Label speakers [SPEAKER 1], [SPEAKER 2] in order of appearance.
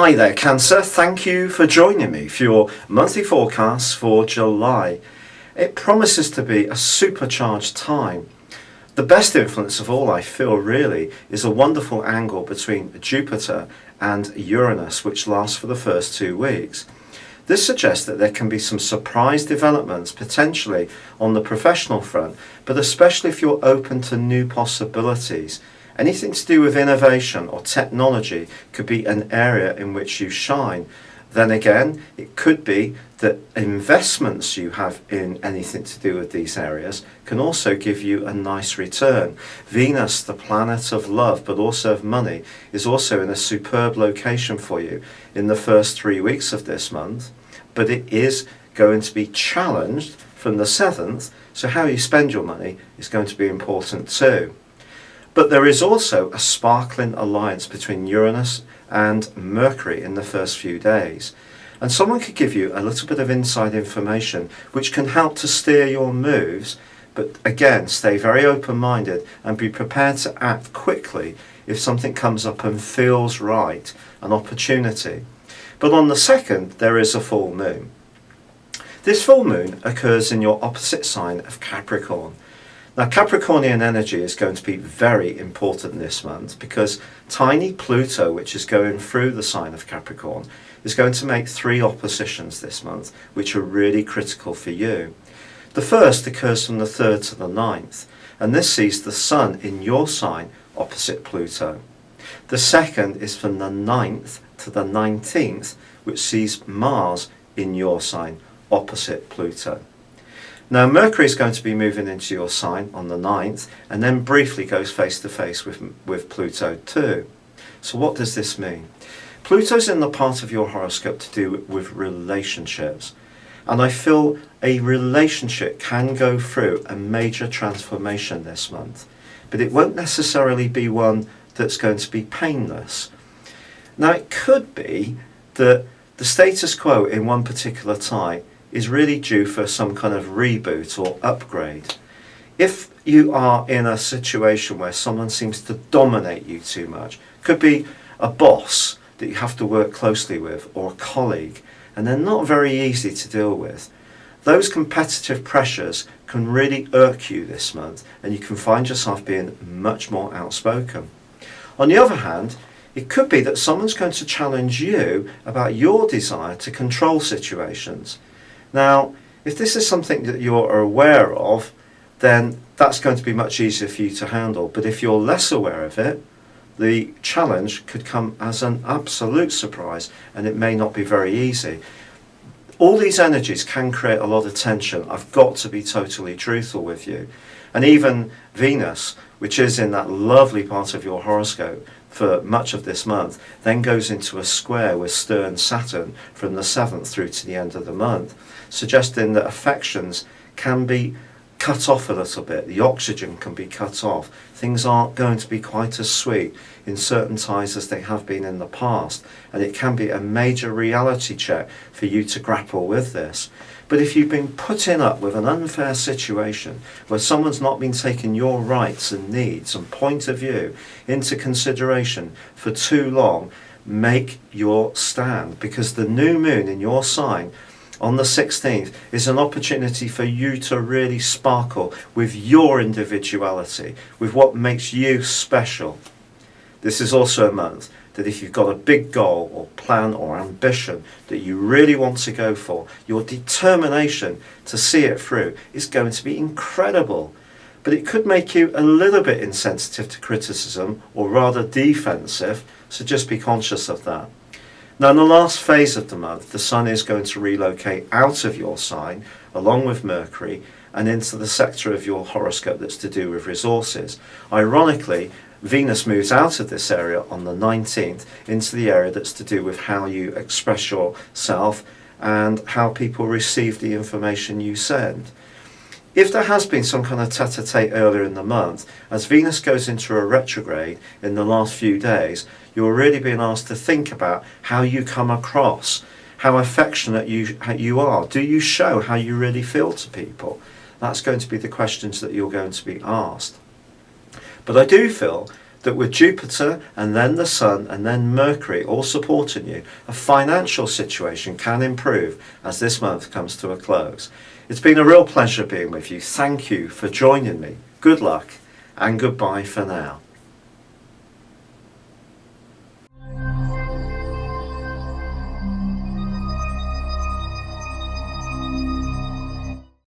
[SPEAKER 1] Hi there, Cancer. Thank you for joining me for your monthly forecast for July. It promises to be a supercharged time. The best influence of all, I feel, really, is a wonderful angle between Jupiter and Uranus, which lasts for the first 2 weeks. This suggests that there can be some surprise developments potentially on the professional front, but especially if you're open to new possibilities. Anything to do with innovation or technology could be an area in which you shine. Then again, it could be that investments you have in anything to do with these areas can also give you a nice return. Venus, the planet of love but also of money, is also in a superb location for you in the first 3 weeks of this month, but it is going to be challenged from the 7th, so how you spend your money is going to be important too. But there is also a sparkling alliance between Uranus and Mercury in the first few days. And someone could give you a little bit of inside information which can help to steer your moves, but again, stay very open-minded and be prepared to act quickly if something comes up and feels right, an opportunity. But on the 2nd, there is a full moon. This full moon occurs in your opposite sign of Capricorn. Now, Capricornian energy is going to be very important this month because tiny Pluto, which is going through the sign of Capricorn, is going to make 3 oppositions this month, which are really critical for you. The first occurs from the 3rd to the 9th, and this sees the Sun in your sign opposite Pluto. The second is from the 9th to the 19th, which sees Mars in your sign opposite Pluto. Now, Mercury is going to be moving into your sign on the 9th and then briefly goes face to face with Pluto too. So what does this mean? Pluto's in the part of your horoscope to do with relationships. And I feel a relationship can go through a major transformation this month. But it won't necessarily be one that's going to be painless. Now, it could be that the status quo in one particular tie is really due for some kind of reboot or upgrade. If you are in a situation where someone seems to dominate you too much, could be a boss that you have to work closely with or a colleague, and they're not very easy to deal with, those competitive pressures can really irk you this month and you can find yourself being much more outspoken. On the other hand, it could be that someone's going to challenge you about your desire to control situations. Now, if this is something that you're aware of, then that's going to be much easier for you to handle. But if you're less aware of it, the challenge could come as an absolute surprise and it may not be very easy. All these energies can create a lot of tension. I've got to be totally truthful with you. And even Venus, which is in that lovely part of your horoscope for much of this month, then goes into a square with stern Saturn from the 7th through to the end of the month, suggesting that affections can be cut off a little bit. The oxygen can be cut off. Things aren't going to be quite as sweet in certain ties as they have been in the past, and it can be a major reality check for you to grapple with this. But if you've been putting up with an unfair situation where someone's not been taking your rights and needs and point of view into consideration for too long, make your stand, because the new moon in your sign on the 16th is an opportunity for you to really sparkle with your individuality, with what makes you special. This is also a month that if you've got a big goal or plan or ambition that you really want to go for, your determination to see it through is going to be incredible. But it could make you a little bit insensitive to criticism, or rather defensive, so just be conscious of that. Now, in the last phase of the month, the Sun is going to relocate out of your sign, along with Mercury, and into the sector of your horoscope that's to do with resources. Ironically, Venus moves out of this area on the 19th into the area that's to do with how you express yourself and how people receive the information you send. If there has been some kind of tete-a-tete earlier in the month, as Venus goes into a retrograde in the last few days, you're really being asked to think about how you come across, how affectionate you are. Do you show how you really feel to people? That's going to be the questions that you're going to be asked. But I do feel that with Jupiter and then the Sun and then Mercury all supporting you, a financial situation can improve as this month comes to a close. It's been a real pleasure being with you. Thank you for joining me. Good luck and goodbye for now.